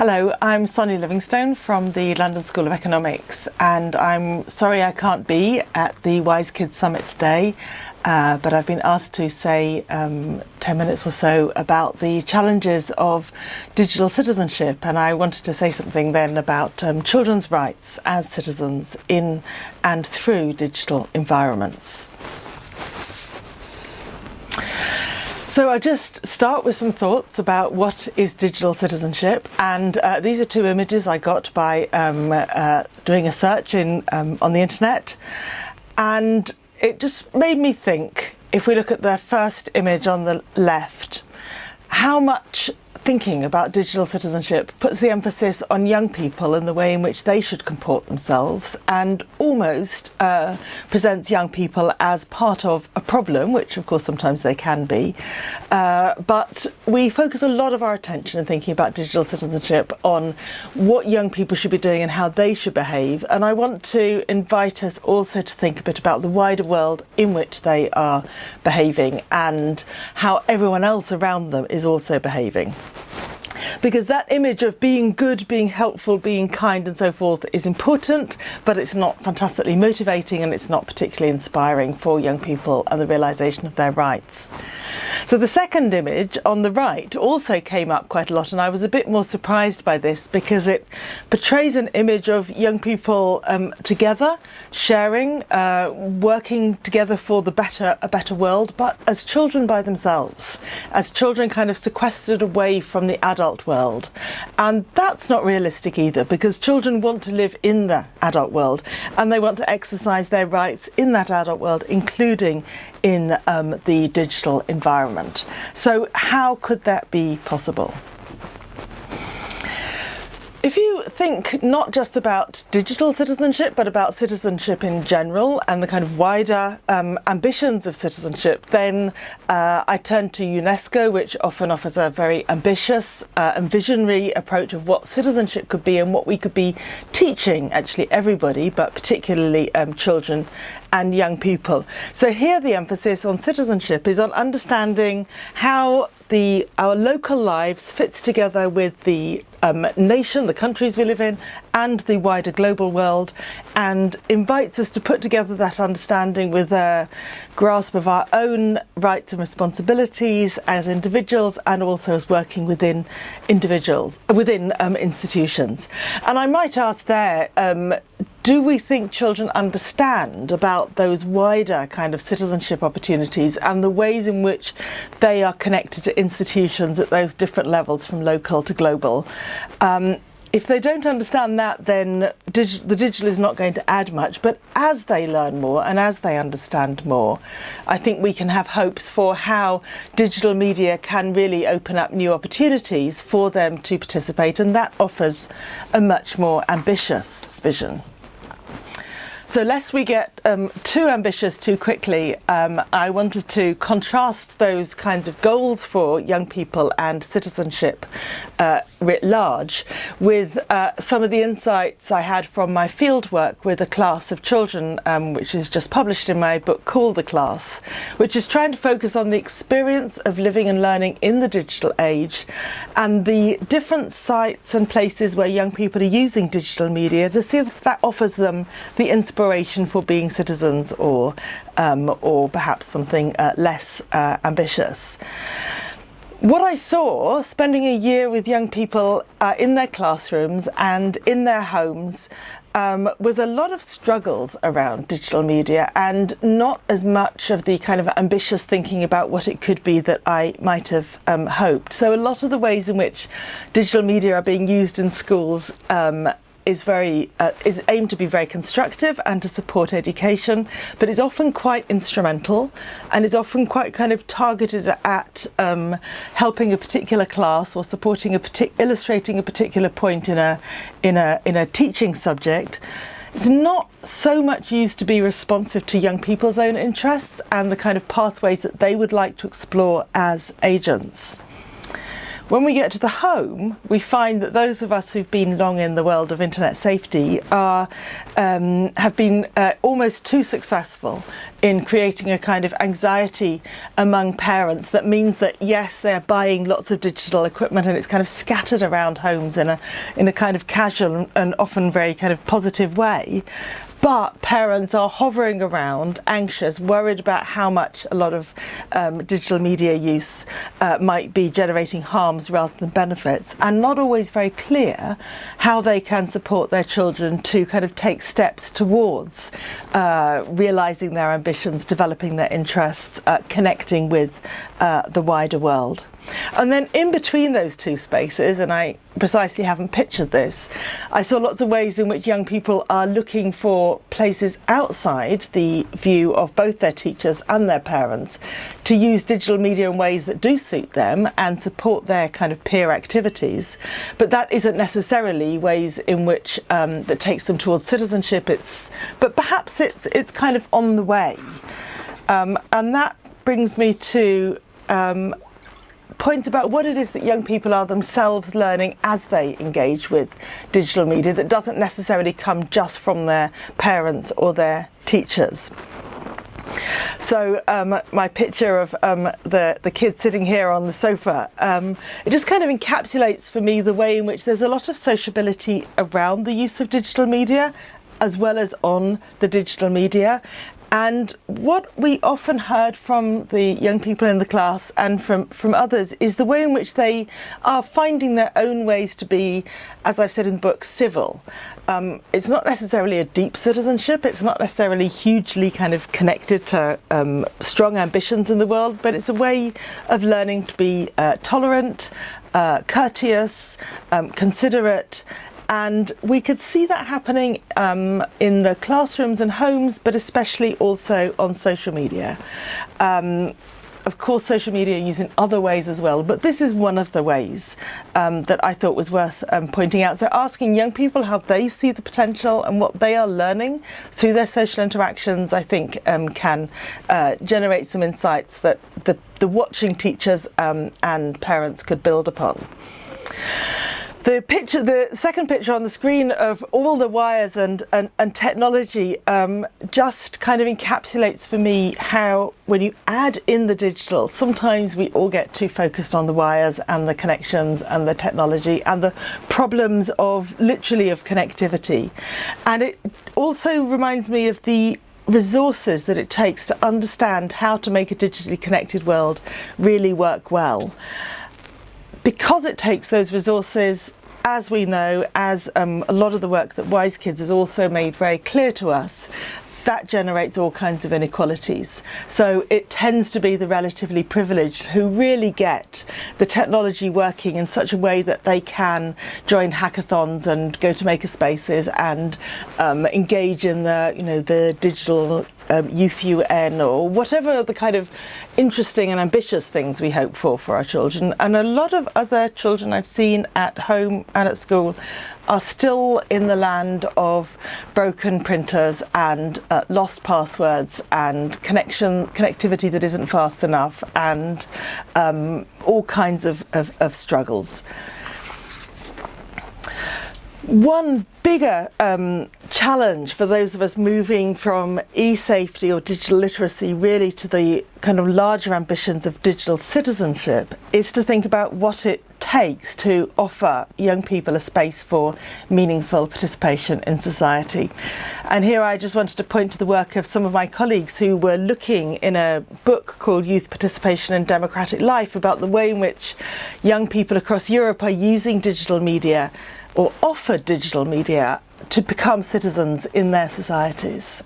Hello, I'm Sonia Livingstone from the London School of Economics, and I'm sorry I can't be at the Wise Kids Summit today, but I've been asked to say 10 minutes or so about the challenges of digital citizenship, and I wanted to say something then about children's rights as citizens in and through digital environments. So I just start with some thoughts about what is digital citizenship, and these are two images I got by doing a search on the internet, and it just made me think, if we look at the first image on the left, how much thinking about digital citizenship puts the emphasis on young people and the way in which they should comport themselves, and almost presents young people as part of a problem, which of course sometimes they can be. But we focus a lot of our attention in thinking about digital citizenship on what young people should be doing and how they should behave. And I want to invite us also to think a bit about the wider world in which they are behaving and how everyone else around them is also behaving. Because that image of being good, being helpful, being kind and so forth is important, but it's not fantastically motivating and it's not particularly inspiring for young people and the realisation of their rights. So the second image on the right also came up quite a lot, and I was a bit more surprised by this because it portrays an image of young people together, sharing, working together for a better world, but as children by themselves, as children kind of sequestered away from the adult world. And that's not realistic either, because children want to live in the adult world and they want to exercise their rights in that adult world, including in the digital environment. So how could that be possible? If you think not just about digital citizenship, but about citizenship in general and the kind of wider ambitions of citizenship, then I turn to UNESCO, which often offers a very ambitious and visionary approach of what citizenship could be and what we could be teaching actually everybody, but particularly children and young people. So here the emphasis on citizenship is on understanding how our local lives fits together with the nation, the countries we live in, and the wider global world, and invites us to put together that understanding with a grasp of our own rights and responsibilities as individuals, and also as working within institutions. And I might ask there, do we think children understand about those wider kind of citizenship opportunities and the ways in which they are connected to institutions at those different levels from local to global? If they don't understand that, then the digital is not going to add much. But as they learn more and as they understand more, I think we can have hopes for how digital media can really open up new opportunities for them to participate, and that offers a much more ambitious vision. So lest we get too ambitious too quickly, I wanted to contrast those kinds of goals for young people and citizenship writ large with some of the insights I had from my field work with a class of children, which is just published in my book Call the Class, which is trying to focus on the experience of living and learning in the digital age and the different sites and places where young people are using digital media to see if that offers them the inspiration for being citizens or perhaps something less ambitious. What I saw spending a year with young people in their classrooms and in their homes was a lot of struggles around digital media and not as much of the kind of ambitious thinking about what it could be that I might have hoped. So a lot of the ways in which digital media are being used in schools is aimed to be very constructive and to support education, but is often quite instrumental and is often quite kind of targeted at helping a particular class or supporting illustrating a particular point in a teaching subject. It's not so much used to be responsive to young people's own interests and the kind of pathways that they would like to explore as agents. When we get to the home, we find that those of us who've been long in the world of internet safety have been almost too successful in creating a kind of anxiety among parents that means that, yes, they're buying lots of digital equipment and it's kind of scattered around homes in a kind of casual and often very kind of positive way. But parents are hovering around, anxious, worried about how much a lot of digital media use might be generating harms rather than benefits, and not always very clear how they can support their children to kind of take steps towards realising their ambitions, developing their interests, connecting with the wider world. And then in between those two spaces, and I precisely haven't pictured this, I saw lots of ways in which young people are looking for places outside the view of both their teachers and their parents to use digital media in ways that do suit them and support their kind of peer activities. But that isn't necessarily ways in which that takes them towards citizenship. But perhaps it's kind of on the way. And that brings me to points about what it is that young people are themselves learning as they engage with digital media that doesn't necessarily come just from their parents or their teachers. So my picture of the kids sitting here on the sofa, it just kind of encapsulates for me the way in which there's a lot of sociability around the use of digital media as well as on the digital media. And what we often heard from the young people in the class and from others is the way in which they are finding their own ways to be, as I've said in the book, civil. It's not necessarily a deep citizenship, it's not necessarily hugely kind of connected to strong ambitions in the world, but it's a way of learning to be tolerant, courteous, considerate. And we could see that happening in the classrooms and homes, but especially also on social media. Of course, social media used in other ways as well, but this is one of the ways that I thought was worth pointing out. So asking young people how they see the potential and what they are learning through their social interactions, I think can generate some insights that the watching teachers and parents could build upon. The second picture on the screen of all the wires and technology just kind of encapsulates for me how when you add in the digital, sometimes we all get too focused on the wires and the connections and the technology and the problems of connectivity. And it also reminds me of the resources that it takes to understand how to make a digitally connected world really work well. Because it takes those resources, as we know, as a lot of the work that Wise Kids has also made very clear to us, that generates all kinds of inequalities. So it tends to be the relatively privileged who really get the technology working in such a way that they can join hackathons and go to makerspaces and engage in the digital Youth UN or whatever the kind of interesting and ambitious things we hope for our children. And a lot of other children I've seen at home and at school are still in the land of broken printers and lost passwords and connectivity that isn't fast enough and all kinds of struggles. One bigger challenge for those of us moving from e-safety or digital literacy really to the kind of larger ambitions of digital citizenship is to think about what it takes to offer young people a space for meaningful participation in society. And here I just wanted to point to the work of some of my colleagues who were looking in a book called Youth Participation in Democratic Life about the way in which young people across Europe are using digital media or offer digital media to become citizens in their societies.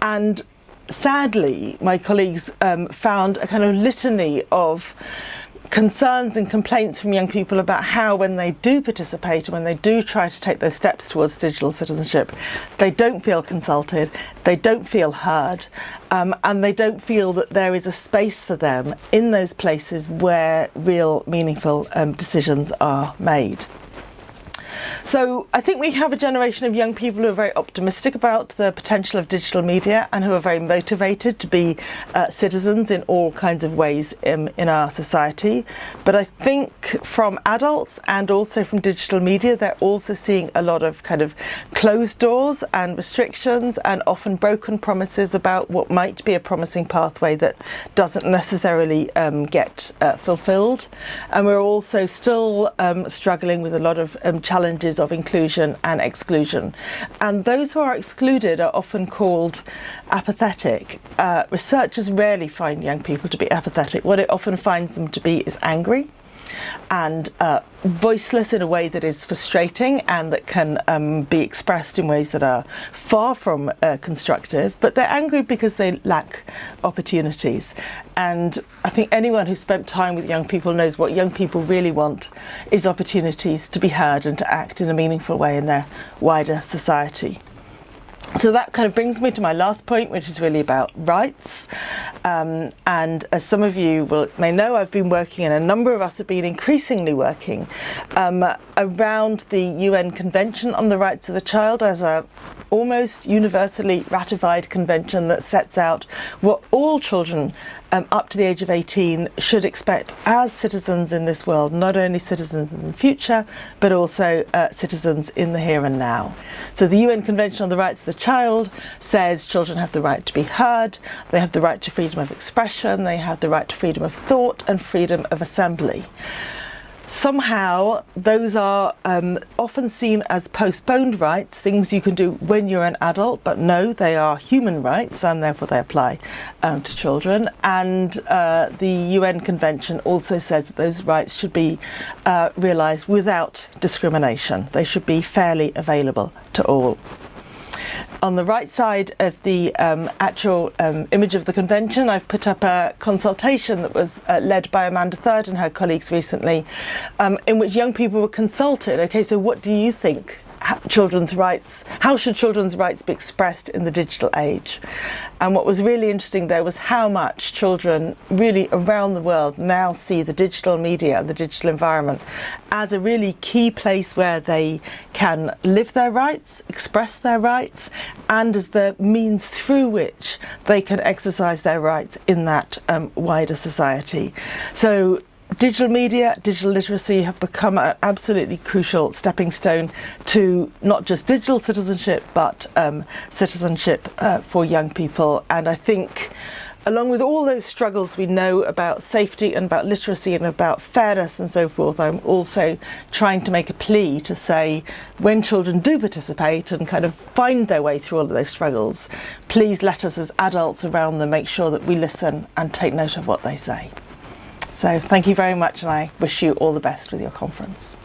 And sadly, my colleagues found a kind of litany of concerns and complaints from young people about how when they do participate and when they do try to take those steps towards digital citizenship, they don't feel consulted, they don't feel heard, and they don't feel that there is a space for them in those places where real meaningful decisions are made. So I think we have a generation of young people who are very optimistic about the potential of digital media and who are very motivated to be citizens in all kinds of ways in our society. But I think from adults and also from digital media, they're also seeing a lot of kind of closed doors and restrictions and often broken promises about what might be a promising pathway that doesn't necessarily get fulfilled. And we're also still struggling with a lot of challenges of inclusion and exclusion. And those who are excluded are often called apathetic. Researchers rarely find young people to be apathetic. What it often finds them to be is angry and voiceless in a way that is frustrating and that can be expressed in ways that are far from constructive, but they're angry because they lack opportunities. And I think anyone who's spent time with young people knows what young people really want is opportunities to be heard and to act in a meaningful way in their wider society. So that kind of brings me to my last point, which is really about rights. And as some of you may know, I've been working, and a number of us have been increasingly working around the UN Convention on the Rights of the Child as a almost universally ratified convention that sets out what all children up to the age of 18 should expect as citizens in this world, not only citizens in the future, but also citizens in the here and now. So the UN Convention on the Rights of the Child says children have the right to be heard, they have the right to freedom of expression, they have the right to freedom of thought and freedom of assembly. Somehow those are often seen as postponed rights, things you can do when you're an adult, but no, they are human rights and therefore they apply to children. And the UN Convention also says that those rights should be realised without discrimination. They should be fairly available to all. On the right side of the actual image of the convention, I've put up a consultation that was led by Amanda Third and her colleagues recently, in which young people were consulted. Okay, so what do you think how should children's rights be expressed in the digital age? And what was really interesting there was how much children really around the world now see the digital media and the digital environment as a really key place where they can live their rights, express their rights, and as the means through which they can exercise their rights in that wider society. So digital media, digital literacy have become an absolutely crucial stepping stone to not just digital citizenship, but citizenship for young people. And I think along with all those struggles we know about safety and about literacy and about fairness and so forth, I'm also trying to make a plea to say when children do participate and kind of find their way through all of those struggles, please let us as adults around them make sure that we listen and take note of what they say. So thank you very much, and I wish you all the best with your conference.